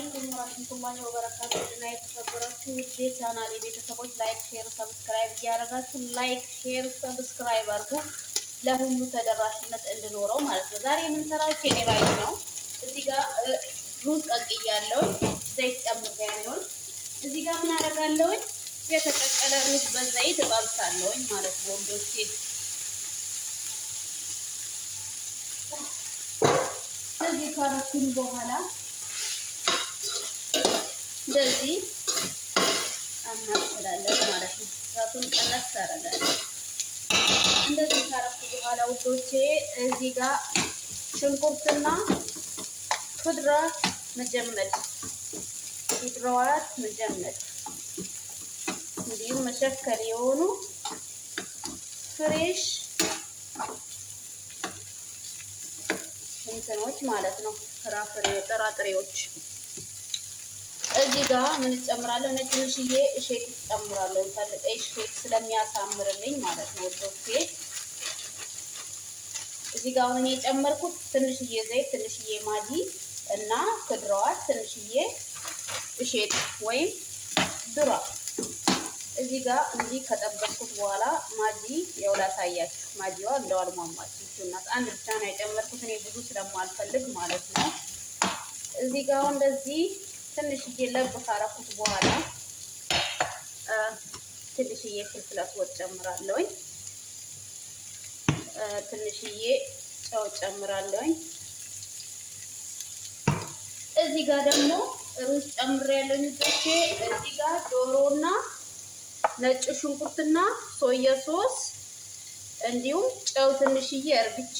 አለይኩም ወራህመቱላሂ ወበረካቱ እና የተከበራችሁ የቻናሌ ቤተሰቦች ላይክ፣ ሼር፣ ሰብስክራይብ እያደረጋችሁ ላይክ፣ ሼር፣ ሰብስክራይብ አድርጉ ለሁሉ ተደራሽነት እንድኖረው ማለት ነው። ዛሬ የምንሰራው ኬኔ ራይስ ነው። እዚህ ጋር ሩዝ ቀቅያለሁ፣ ዘይት ጨምሬያለሁ። እዚህ ጋር ምን አደርጋለሁ? የተቀቀለ ሩዝ በዘይት እጠብሳለሁ ማለት ነው ወንዶቼ። እዚህ ካረኩኝ በኋላ እንደዚህ አማስላለሁ ማለት ነው። እሳቱን ቀነስ አደርጋለሁ። እንደዚህ ካረኩ በኋላ ውዶቼ እዚህ ጋር ሽንኩርትና خضروات መጀመድ እንዲሁም መሸከል የሆኑ ፍሬሽ እንትኖች ማለት ነው፣ ጥራጥሬዎች። እዚህ ጋር ምን ጨምራለሁ? ትንሽዬ እሸት ጨምራለሁ። እሸት ስለሚያሳምርልኝ ማለት ነው ወዶቼ። እዚህ ጋር አሁን የጨመርኩት ትንሽዬ ዘይት፣ ትንሽዬ ማጂ እና خضروات፣ ትንሽዬ እሸት ወይም ድራ። እዚህ ጋር እንዲህ ከጠበስኩት በኋላ ማጂ ያው ላሳያችሁ። ማጂዋ እንደዋል ማማችሁና አንድ ብቻ ነው የጨመርኩት እኔ ብዙ ስለማልፈልግ ማለት ነው። እዚህ ጋር እንደዚህ ትንሽዬ ለብ ካረኩት በኋላ ትንሽዬ ፍልፍል አስወጥ ጨምራለሁኝ። ትንሽዬ ጨው ጨምራለሁኝ። እዚህ ጋር ደግሞ ሩዝ ጨምሬያለሁኝ። እዚህ ጋር ዶሮና ነጭ ሽንኩርትና ሶያ ሶስ እንዲሁም ጨው ትንሽዬ አርግቼ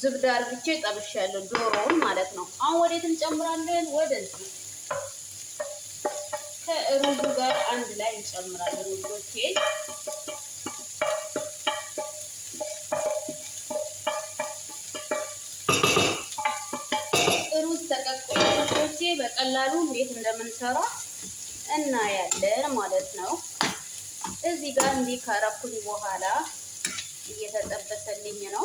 ዝብዳ አርግቼ ጠብሻለሁ፣ ዶሮውን ማለት ነው። አሁን ወዴት እንጨምራለን? ወደዚህ ከሩዙ ጋር አንድ ላይ እንጨምራለን ውዶቼ። ሩዝ ተቀቅሎ ውዶቼ በቀላሉ እንዴት እንደምንሰራ እናያለን ማለት ነው። እዚህ ጋር እንዲህ ካረኩኝ በኋላ እየተጠበሰልኝ ነው።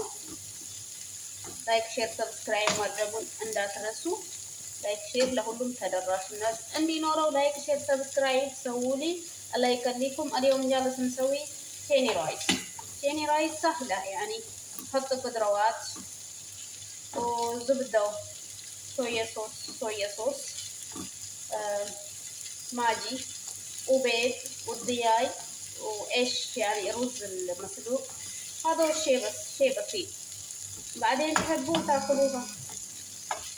ላይክ፣ ሼር፣ ሰብስክራይብ ማድረጉን እንዳትረሱ። ላይክ ሼር ለሁሉም ተደራሽነት እንዲኖረው ላይክ ሼር ሰብስክራይብ سوولي الله يخليكم. اليوم جالس نسوي كيني رايس سهلة يعني. نحط خضروات وزبدة صويا صوص ماجي وبيض والدياي وايش يعني رز المسلوق. هذا الشيء بس، شيء بسيط. بعدين تحبون تاكلوها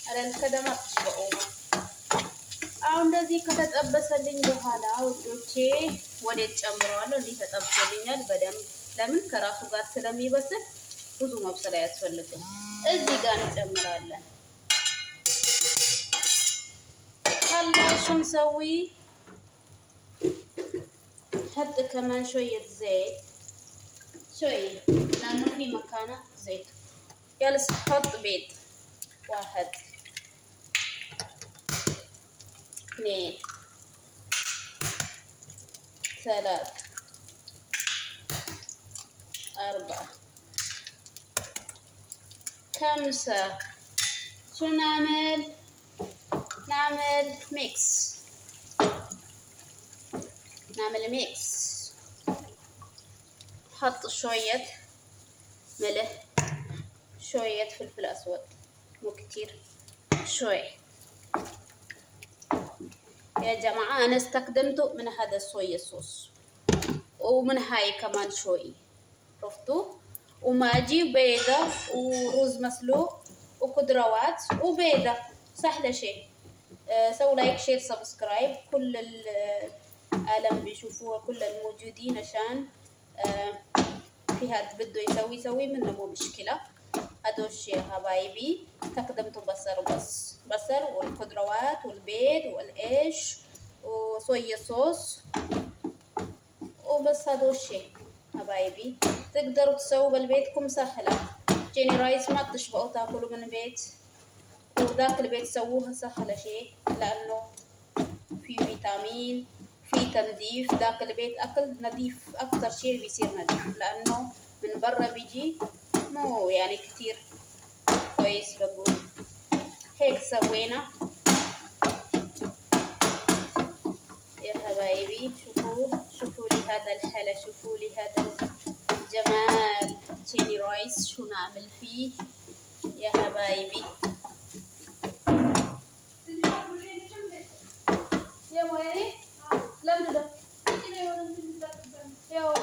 على كده ما تشبعوها። አሁን እንደዚህ ከተጠበሰልኝ በኋላ ውዶቼ ወዴት ጨምረዋለሁ? እንዲህ ተጠብሶልኛል በደንብ። ለምን ከራሱ ጋር ስለሚበስል ብዙ መብሰል አያስፈልግም። እዚህ ጋር እንጨምራለን። خلاص نسوي حط كمان شوية زيت شوية لأنه في مكانه زيت. جالس حط بيض 1 2 3 4 5. شو نعمل ميكس. حط شوية ملح، شوية فلفل أسود، مو كتير، شوي يا جماعة. أنا استخدمته من هذا الصويا صوص ومن هاي كمان شوي، عرفتوا؟ وماجي بيضة ورز مسلوق وخضروات وبيضة. سهلة شيء. سووا لايك شير سبسكرايب كل العالم بيشوفوها، كل الموجودين، عشان في هاد بده يسوي منه مو مشكلة. هذا الشيء حبايبي استخدمته بصل والخضروات والبيض والعيش وصويا صوص وبس. هذا الشيء حبايبي تقدروا تسووا بالبيتكم، سهلة. كيني رايس ما تشبعوا تاكلوا من البيت، وذاك البيت سووها سهلة شيء، لأنه في فيتامين، في تنظيف. ذاك البيت أكل نظيف أكثر شيء بيصير نظيف، لأنه من برا بيجي مو يعني كتير كويس. بقول هيك سوينا حبايبي، شوفوا لي هذا الحلا، شوفوا لي هذا الجمال. تشيلي رايس شو نعمل فيه يا حبايبي. يا ويلي لم ده يا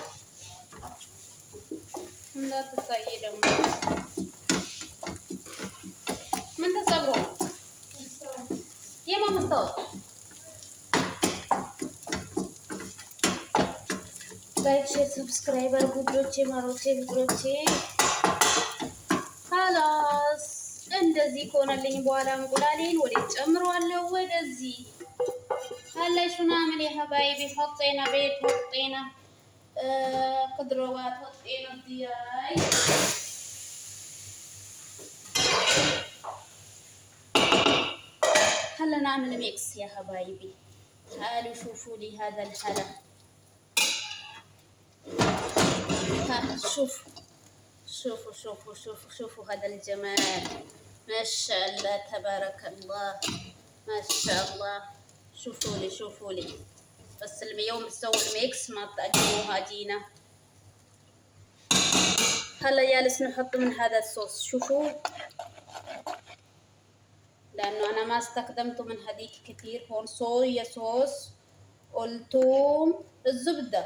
لا تصيدهم من تصبروا يا ماما صوت. ላይክ ሼር ሰብስክራይበር ጉዶቼ ማሮቼ ፍቅሮቼ። خلاص እንደዚህ ከሆነልኝ በኋላ እንቁላሌን ወዴት ጨምረዋለሁ? ወደዚህ هلا شو نعمل يا حبايبي؟ حطينا بيض، حطينا خضروات، حطينا الدياي. هلا نعمل ميكس يا حبايبي. تعالوا شوفوا لي هذا الحلا. شوفوا هذا الجمال. ما شاء الله تبارك الله، ما شاء الله. شوفوا لي بس اليوم نسوي الميكس ما تأجلوها جينا. هلا جالس نحط من هذا الصوص. شوفوا لأنه أنا ما استخدمته من هذيك كثير. هون صويا صوص والثوم الزبدة.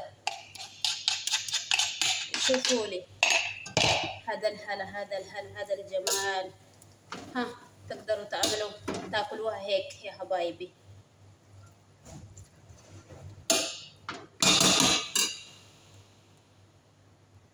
شوفوا لي هذا الهلا، هذا الجمال. ها تقدروا تعملوا تاكلوها هيك يا حبايبي.